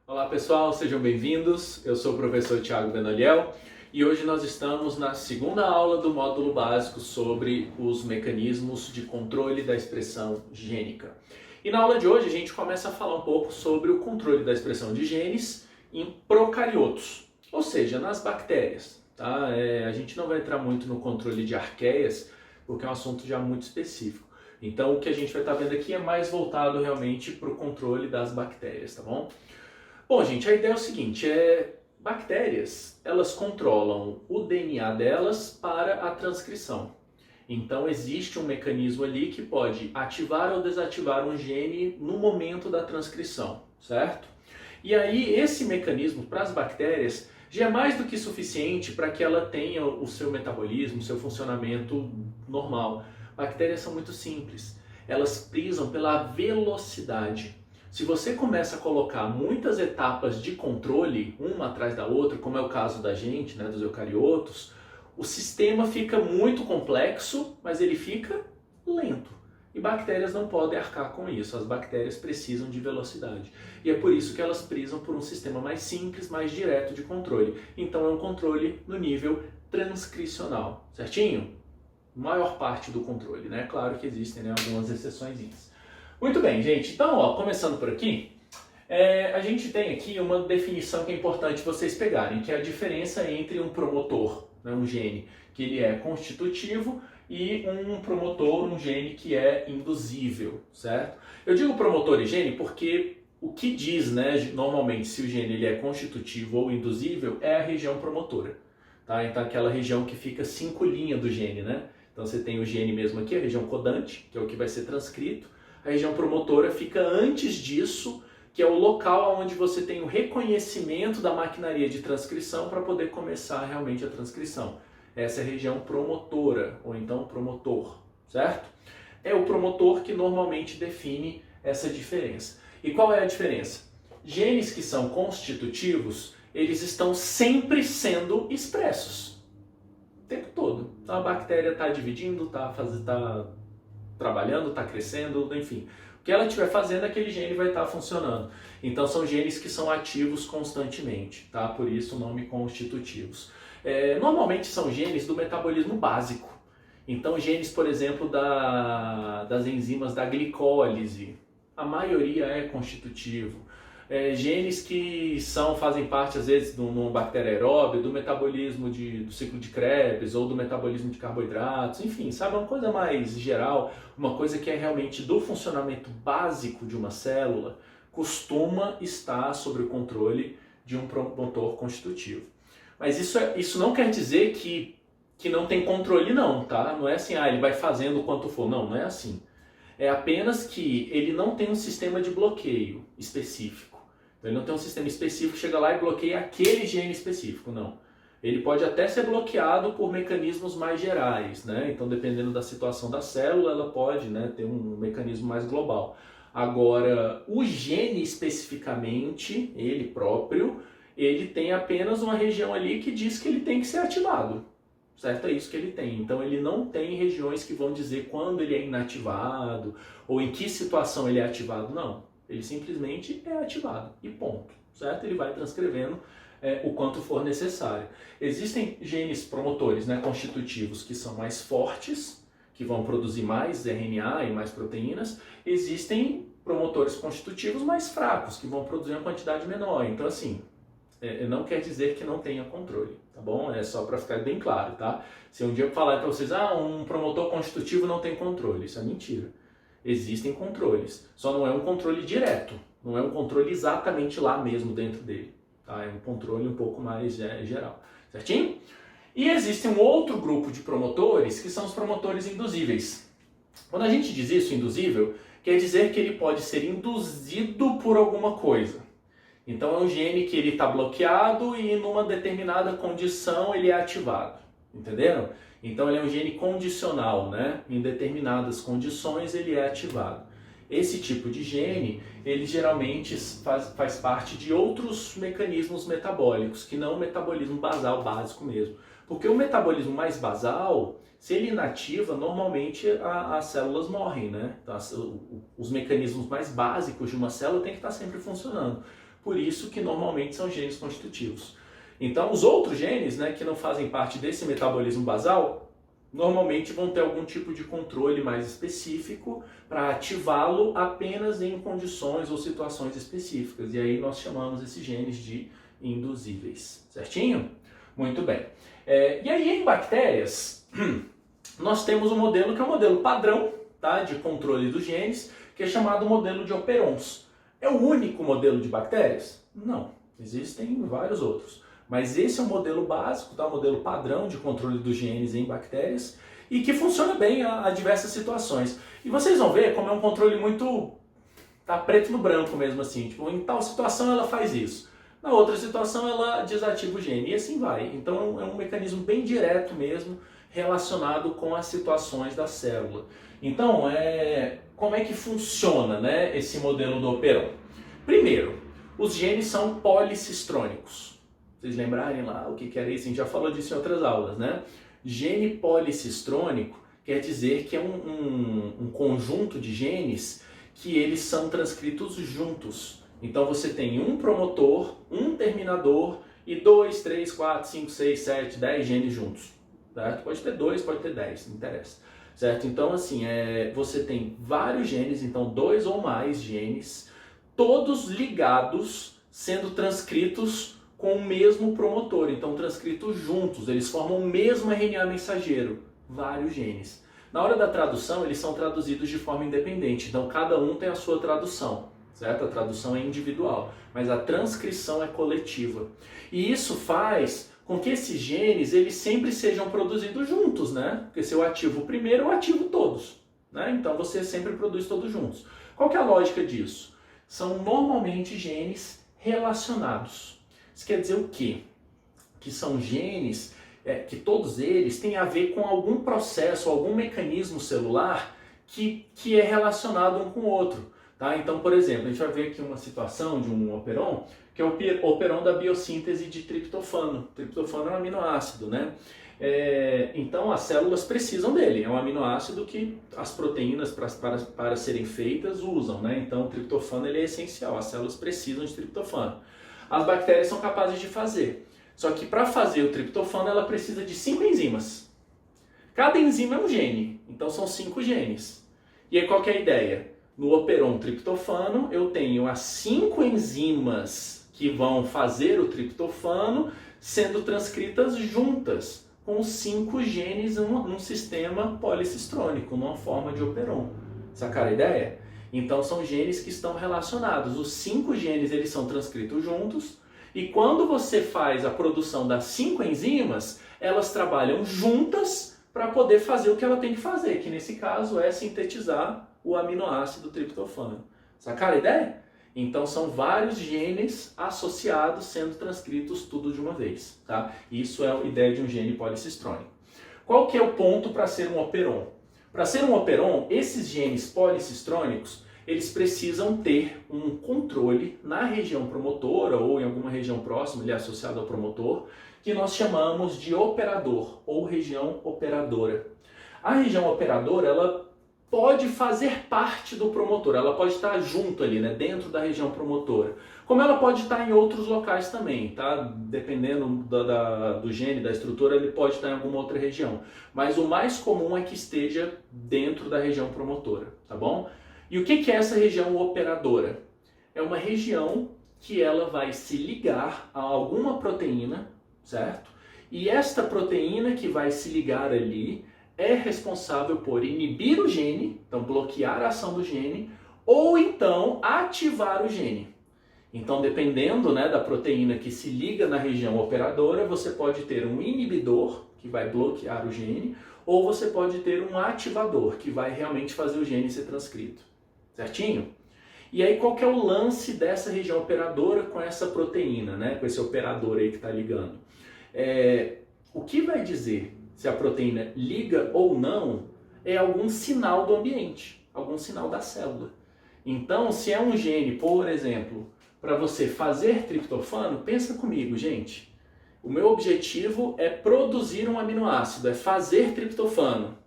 Olá pessoal, sejam bem-vindos. Eu sou o professor Thiago Benoliel e hoje nós estamos na segunda aula do módulo básico sobre os mecanismos de controle da expressão gênica. E na aula de hoje a gente começa a falar um pouco sobre o controle da expressão de genes em procariotos, ou seja, nas bactérias. Tá? A gente não vai entrar muito no controle de arqueias, porque é um assunto já muito específico. Então o que a gente vai estar vendo aqui é mais voltado realmente para o controle das bactérias, tá bom? Bom, gente, a ideia é o seguinte, bactérias, elas controlam o DNA delas para a transcrição. Então existe um mecanismo ali que pode ativar ou desativar um gene no momento da transcrição, certo? E aí esse mecanismo para as bactérias já é mais do que suficiente para que ela tenha o seu metabolismo, o seu funcionamento normal. Bactérias são muito simples, elas prisam pela velocidade. Se você começa a colocar muitas etapas de controle, uma atrás da outra, como é o caso da gente, né, dos eucariotos, o sistema fica muito complexo, mas ele fica lento. E bactérias não podem arcar com isso, as bactérias precisam de velocidade. E é por isso que elas prisam por um sistema mais simples, mais direto de controle. Então é um controle no nível transcricional, certinho? Maior parte do controle, né? Claro que existem, né, algumas exceçõezinhas. Muito bem, gente. Então, começando por aqui, a gente tem aqui uma definição que é importante vocês pegarem, que é a diferença entre um promotor, né, um gene, que ele é constitutivo, e um promotor, um gene que é induzível, certo? Eu digo promotor e gene porque o que diz, né, normalmente, se o gene ele é constitutivo ou induzível, é a região promotora, tá? Então, aquela região que fica 5' do gene, né? Então, você tem o gene mesmo aqui, a região codante, que é o que vai ser transcrito. A região promotora fica antes disso, que é o local onde você tem o reconhecimento da maquinaria de transcrição para poder começar realmente a transcrição. Essa é a região promotora, ou então promotor, certo? É o promotor que normalmente define essa diferença. E qual é a diferença? Genes que são constitutivos, eles estão sempre sendo expressos. O tempo todo. A bactéria está dividindo, está trabalhando, está crescendo, enfim. O que ela estiver fazendo, aquele gene vai estar funcionando. Então são genes que são ativos constantemente, tá? Por isso o nome constitutivos. Normalmente são genes do metabolismo básico. Então genes, por exemplo, das enzimas da glicólise, a maioria é constitutivo. Genes que fazem parte, às vezes, de uma bactéria aeróbia, do metabolismo do ciclo de Krebs ou do metabolismo de carboidratos, enfim, sabe? Uma coisa mais geral, uma coisa que é realmente do funcionamento básico de uma célula, costuma estar sob o controle de um promotor constitutivo. Mas isso não quer dizer que não tem controle não, tá? Não é assim, ele vai fazendo o quanto for. Não, não é assim. É apenas que ele não tem um sistema de bloqueio específico. Então, ele não tem um sistema específico que chega lá e bloqueia aquele gene específico, não. Ele pode até ser bloqueado por mecanismos mais gerais, né? Então, dependendo da situação da célula, ela pode, né, ter um mecanismo mais global. Agora, o gene especificamente, ele próprio, ele tem apenas uma região ali que diz que ele tem que ser ativado. Certo? É isso que ele tem. Então ele não tem regiões que vão dizer quando ele é inativado ou em que situação ele é ativado, não. Ele simplesmente é ativado e ponto. Certo? Ele vai transcrevendo o quanto for necessário. Existem genes promotores, né, constitutivos, que são mais fortes, que vão produzir mais RNA e mais proteínas. Existem promotores constitutivos mais fracos, que vão produzir uma quantidade menor. Então assim, não quer dizer que não tenha controle, tá bom? É só para ficar bem claro, tá? Se um dia eu falar para vocês, um promotor constitutivo não tem controle, isso é mentira. Existem controles, só não é um controle direto, não é um controle exatamente lá mesmo dentro dele, tá? É um controle um pouco mais geral, certinho? E existe um outro grupo de promotores que são os promotores induzíveis. Quando a gente diz isso, induzível, quer dizer que ele pode ser induzido por alguma coisa. Então é um gene que ele está bloqueado e numa determinada condição ele é ativado, entenderam? Então ele é um gene condicional, né? Em determinadas condições ele é ativado. Esse tipo de gene, ele geralmente faz parte de outros mecanismos metabólicos, que não o metabolismo basal básico mesmo. Porque o metabolismo mais basal, se ele inativa, normalmente as células morrem, né? Então, os mecanismos mais básicos de uma célula têm que estar sempre funcionando. por isso que normalmente são genes constitutivos. Então, os outros genes, né, que não fazem parte desse metabolismo basal, normalmente vão ter algum tipo de controle mais específico para ativá-lo apenas em condições ou situações específicas. E aí nós chamamos esses genes de induzíveis. Certinho? Muito bem. E aí em bactérias, nós temos um modelo que é o modelo padrão, tá, de controle dos genes, que é chamado modelo de Operons. É o único modelo de bactérias? Não. Existem vários outros. Mas esse é o modelo básico, tá? O modelo padrão de controle dos genes em bactérias e que funciona bem a diversas situações. E vocês vão ver como é um controle muito tá preto no branco mesmo assim. Tipo, em tal situação ela faz isso. Na outra situação ela desativa o gene e assim vai. Então é um mecanismo bem direto mesmo relacionado com as situações da célula. Então, como é que funciona, né, esse modelo do Operon? Primeiro, os genes são policistrônicos. Vocês lembrarem lá o que era isso? A gente já falou disso em outras aulas, né? Gene policistrônico quer dizer que é um conjunto de genes que eles são transcritos juntos. Então você tem um promotor, um terminador e 2, 3, 4, 5, 6, 7, 10 genes juntos. Certo? Pode ter 2, pode ter 10, não interessa. Certo? Então assim, você tem vários genes, então 2 ou mais genes, todos ligados, sendo transcritos com o mesmo promotor, então transcritos juntos, eles formam o mesmo RNA mensageiro, vários genes. Na hora da tradução, eles são traduzidos de forma independente, então cada um tem a sua tradução, certo? A tradução é individual, mas a transcrição é coletiva. E isso faz com que esses genes eles sempre sejam produzidos juntos, né? Porque se eu ativo o primeiro, eu ativo todos, né? Então você sempre produz todos juntos. Qual que é a lógica disso? São normalmente genes relacionados. Isso quer dizer o quê? Que são genes que todos eles têm a ver com algum processo, algum mecanismo celular que é relacionado um com o outro. Tá? Então, por exemplo, a gente vai ver aqui uma situação de um operon, que é o operon da biossíntese de triptofano. Triptofano é um aminoácido, né? Então as células precisam dele, é um aminoácido que as proteínas para serem feitas usam, né? Então o triptofano ele é essencial, as células precisam de triptofano. As bactérias são capazes de fazer. Só que para fazer o triptofano ela precisa de 5 enzimas. Cada enzima é um gene, então são 5 genes. E aí qual que é a ideia? No operon triptofano eu tenho as 5 enzimas que vão fazer o triptofano sendo transcritas juntas, com os 5 genes num sistema policistrônico, numa forma de operon. Sacaram a ideia? Então são genes que estão relacionados. Os 5 genes eles são transcritos juntos e quando você faz a produção das 5 enzimas, elas trabalham juntas para poder fazer o que ela tem que fazer, que nesse caso é sintetizar o aminoácido triptofano. Sacaram a ideia? Então são vários genes associados sendo transcritos tudo de uma vez. Tá? Isso é a ideia de um gene policistrônico. Qual que é o ponto para ser um operon? Para ser um operon, esses genes policistrônicos, eles precisam ter um controle na região promotora ou em alguma região próxima, ele é associado ao promotor, que nós chamamos de operador ou região operadora. A região operadora, ela pode fazer parte do promotor, ela pode estar junto ali, né, dentro da região promotora. Como ela pode estar em outros locais também, tá? Dependendo do gene, da estrutura, ele pode estar em alguma outra região. Mas o mais comum é que esteja dentro da região promotora, tá bom? E o que é essa região operadora? É uma região que ela vai se ligar a alguma proteína, certo? E esta proteína que vai se ligar ali é responsável por inibir o gene, então bloquear a ação do gene, ou então ativar o gene. Então, dependendo, né, da proteína que se liga na região operadora, você pode ter um inibidor, que vai bloquear o gene, ou você pode ter um ativador, que vai realmente fazer o gene ser transcrito. Certinho? E aí, qual que é o lance dessa região operadora com essa proteína, né, com esse operador aí que está ligando? O que vai dizer se a proteína liga ou não é algum sinal do ambiente, algum sinal da célula. Então, se é um gene, por exemplo, para você fazer triptofano, pensa comigo, gente. O meu objetivo é produzir um aminoácido, é fazer triptofano.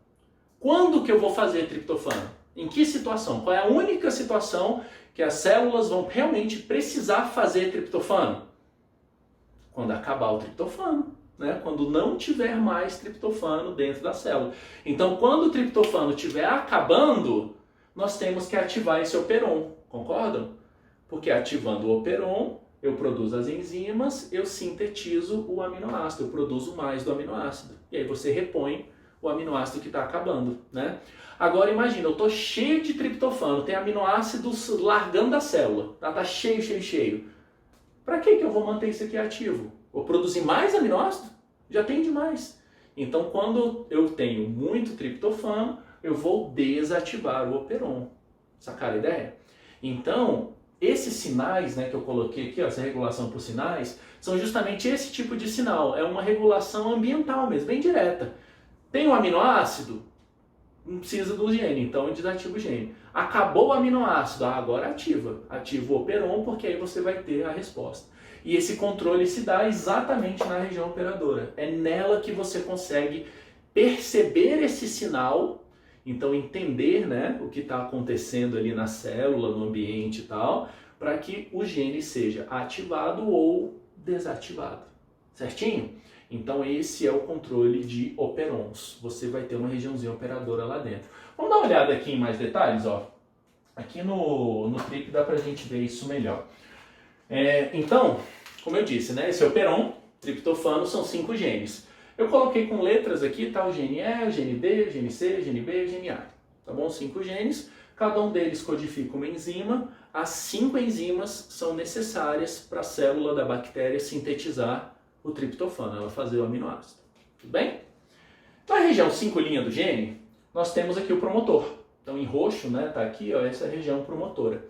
Quando que eu vou fazer triptofano? Em que situação? Qual é a única situação que as células vão realmente precisar fazer triptofano? Quando acabar o triptofano, né? Quando não tiver mais triptofano dentro da célula. Então, quando o triptofano estiver acabando, nós temos que ativar esse operon, concordam? Porque ativando o operon, eu produzo as enzimas, eu sintetizo o aminoácido, eu produzo mais do aminoácido. E aí você repõe o aminoácido que está acabando, né? Agora imagina, eu estou cheio de triptofano, tem aminoácidos largando da célula, tá cheio, cheio, cheio. Para que eu vou manter isso aqui ativo? Vou produzir mais aminoácido? Já tem demais. Então, quando eu tenho muito triptofano, eu vou desativar o operon. Sacaram a ideia? Então, esses sinais, né, que eu coloquei aqui, ó, essa regulação por sinais, são justamente esse tipo de sinal. É uma regulação ambiental mesmo, bem direta. Tem um aminoácido? Não precisa do gene, então eu desativo o gene. Acabou o aminoácido, agora ativa. Ativa o operon, porque aí você vai ter a resposta. E esse controle se dá exatamente na região operadora. É nela que você consegue perceber esse sinal, então entender, né, o que está acontecendo ali na célula, no ambiente e tal, para que o gene seja ativado ou desativado. Certinho? Então esse é o controle de operons. Você vai ter uma regiãozinha operadora lá dentro. Vamos dar uma olhada aqui em mais detalhes, ó. Aqui no trip dá pra gente ver isso melhor. Então, como eu disse, né, esse operon, triptofano, são 5 genes. Eu coloquei com letras aqui, tá, o gene E, o gene D, o gene C, o gene B e o gene A. Tá bom? 5 genes, cada um deles codifica uma enzima. As 5 enzimas são necessárias para a célula da bactéria sintetizar o triptofano, ela fazer o aminoácido. Tudo bem? Na região 5' do gene, nós temos aqui o promotor. Então, em roxo, né, tá aqui, ó, essa região promotora.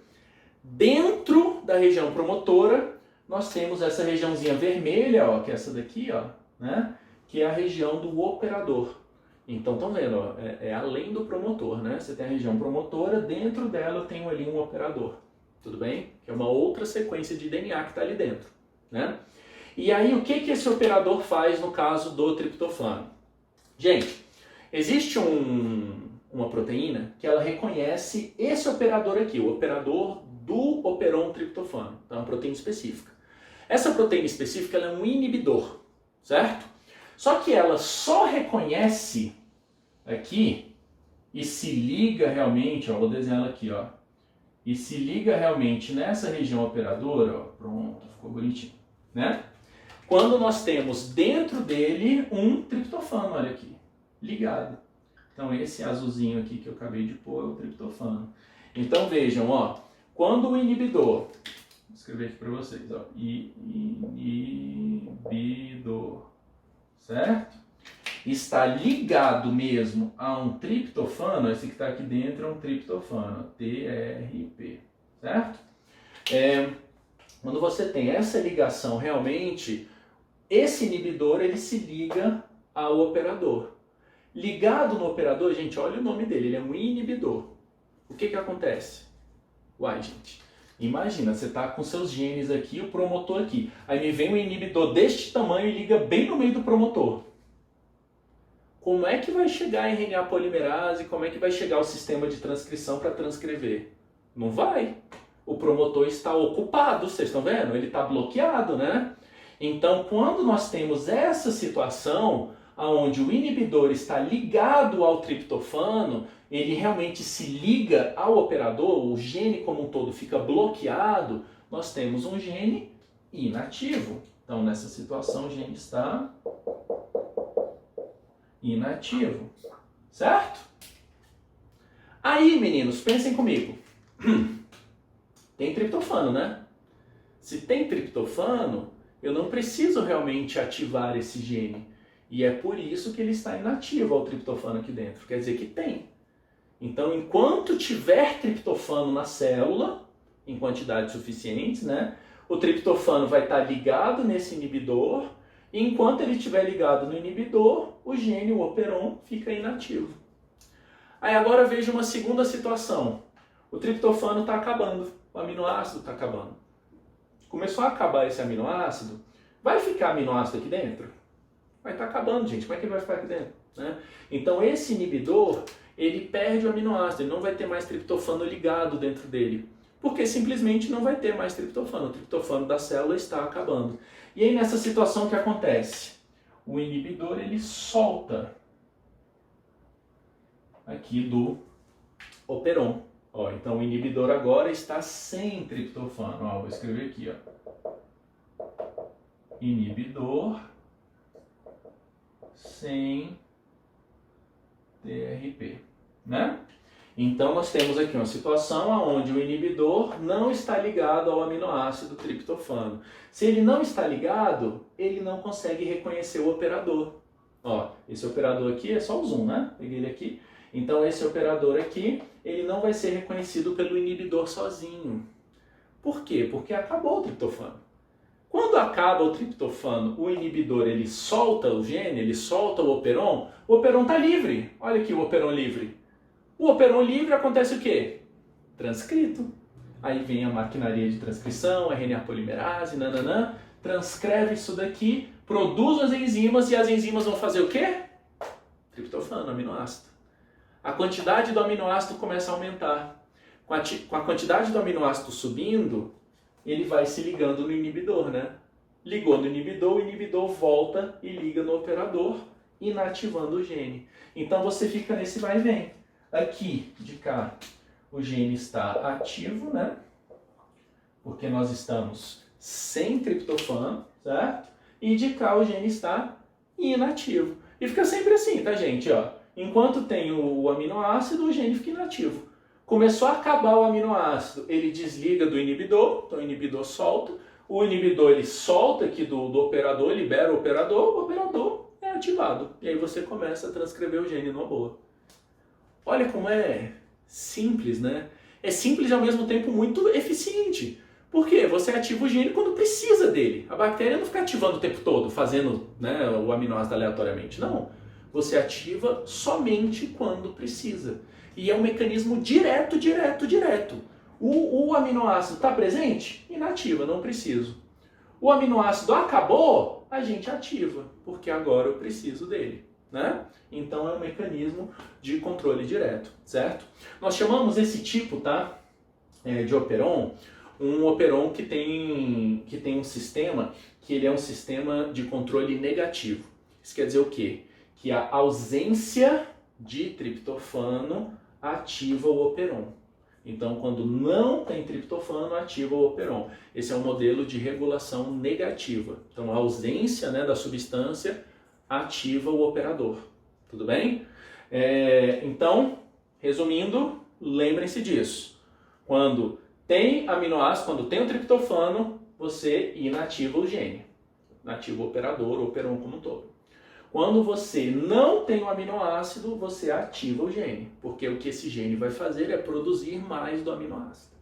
Dentro da região promotora, nós temos essa regiãozinha vermelha, ó, que é essa daqui, ó, né, que é a região do operador. Então, estão vendo, ó, é além do promotor, né? Você tem a região promotora, dentro dela eu tenho ali um operador. Tudo bem? Que é uma outra sequência de DNA que está ali dentro, né? E aí, o que esse operador faz no caso do triptofano? Gente, existe uma proteína que ela reconhece esse operador aqui, o operador do operon triptofano. Então, é uma proteína específica. Essa proteína específica ela é um inibidor, certo? Só que ela só reconhece aqui e se liga realmente, ó, vou desenhar ela aqui, ó, e se liga realmente nessa região operadora, ó, pronto, ficou bonitinho, né? Quando nós temos dentro dele um triptofano, olha aqui, ligado. Então esse azulzinho aqui que eu acabei de pôr é o triptofano. Então vejam, ó, quando o inibidor, vou escrever aqui para vocês, ó, inibidor, certo? Está ligado mesmo a um triptofano, esse que está aqui dentro é um triptofano, TRP, certo? Quando você tem essa ligação realmente, esse inibidor ele se liga ao operador. Ligado no operador, gente, olha o nome dele, ele é um inibidor. O que acontece? Uai, gente, imagina, você está com seus genes aqui, o promotor aqui. Aí me vem um inibidor deste tamanho e liga bem no meio do promotor. Como é que vai chegar a RNA polimerase? Como é que vai chegar o sistema de transcrição para transcrever? Não vai. O promotor está ocupado, vocês estão vendo? Ele está bloqueado, né? Então, quando nós temos essa situação, onde o inibidor está ligado ao triptofano, ele realmente se liga ao operador, o gene como um todo fica bloqueado, nós temos um gene inativo. Então, nessa situação, o gene está inativo, certo? Aí, meninos, pensem comigo. Tem triptofano, né? Se tem triptofano, eu não preciso realmente ativar esse gene. E é por isso que ele está inativo ao triptofano aqui dentro. Quer dizer que tem. Então, enquanto tiver triptofano na célula, em quantidades suficientes, né? O triptofano vai estar ligado nesse inibidor. E enquanto ele estiver ligado no inibidor, o gene, o operon, fica inativo. Aí agora veja uma segunda situação. O triptofano está acabando. O aminoácido está acabando. Começou a acabar esse aminoácido, vai ficar aminoácido aqui dentro? Vai estar acabando, gente. Como é que ele vai ficar aqui dentro? Né? Então esse inibidor, ele perde o aminoácido, ele não vai ter mais triptofano ligado dentro dele. Porque simplesmente não vai ter mais triptofano. O triptofano da célula está acabando. E aí nessa situação o que acontece? O inibidor ele solta aqui do operon. Ó, então o inibidor agora está sem triptofano. Ó, vou escrever aqui, ó. Inibidor sem TRP, né? Então nós temos aqui uma situação onde o inibidor não está ligado ao aminoácido triptofano. Se ele não está ligado, ele não consegue reconhecer o operador. Ó, esse operador aqui é só o zoom, né? Peguei ele aqui. Então esse operador aqui, ele não vai ser reconhecido pelo inibidor sozinho. Por quê? Porque acabou o triptofano. Quando acaba o triptofano, o inibidor ele solta o gene, ele solta o operon está livre. Olha aqui o operon livre. O operon livre acontece o quê? Transcrito. Aí vem a maquinaria de transcrição, RNA polimerase, nananã, transcreve isso daqui, produz as enzimas e as enzimas vão fazer o quê? Triptofano, aminoácido. A quantidade do aminoácido começa a aumentar. Com a quantidade do aminoácido subindo, ele vai se ligando no inibidor, né? Ligou no inibidor, o inibidor volta e liga no operador, inativando o gene. Então você fica nesse vai e vem. Aqui, de cá, o gene está ativo, né? Porque nós estamos sem triptofano, certo? E de cá o gene está inativo. E fica sempre assim, tá, gente? Ó, enquanto tem o aminoácido, o gene fica inativo. Começou a acabar o aminoácido, ele desliga do inibidor, então o inibidor solta. O inibidor ele solta aqui do operador, libera o operador é ativado. E aí você começa a transcrever o gene numa boa. Olha como é simples, né? É simples e ao mesmo tempo muito eficiente. Por quê? Você ativa o gene quando precisa dele. A bactéria não fica ativando o tempo todo, fazendo, né, o aminoácido aleatoriamente. Não. Você ativa somente quando precisa. E é um mecanismo direto. O aminoácido está presente? Inativa, não preciso. O aminoácido acabou? A gente ativa, porque agora eu preciso dele, né? Então é um mecanismo de controle direto, certo? Nós chamamos esse tipo, tá, de operon, um operon que tem um sistema que ele é um sistema de controle negativo. Isso quer dizer o quê? Que a ausência de triptofano ativa o operon. Então, quando não tem triptofano, ativa o operon. Esse é um modelo de regulação negativa. Então, a ausência, né, da substância ativa o operador. Tudo bem? Então, resumindo, lembrem-se disso. Quando tem aminoácido, quando tem o triptofano, você inativa o gene. Inativa o operador, o operon como um todo. Quando você não tem o aminoácido, você ativa o gene. Porque o que esse gene vai fazer é produzir mais do aminoácido.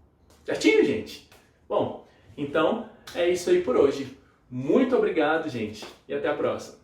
Certinho, gente? Bom, então é isso aí por hoje. Muito obrigado, gente, e até a próxima.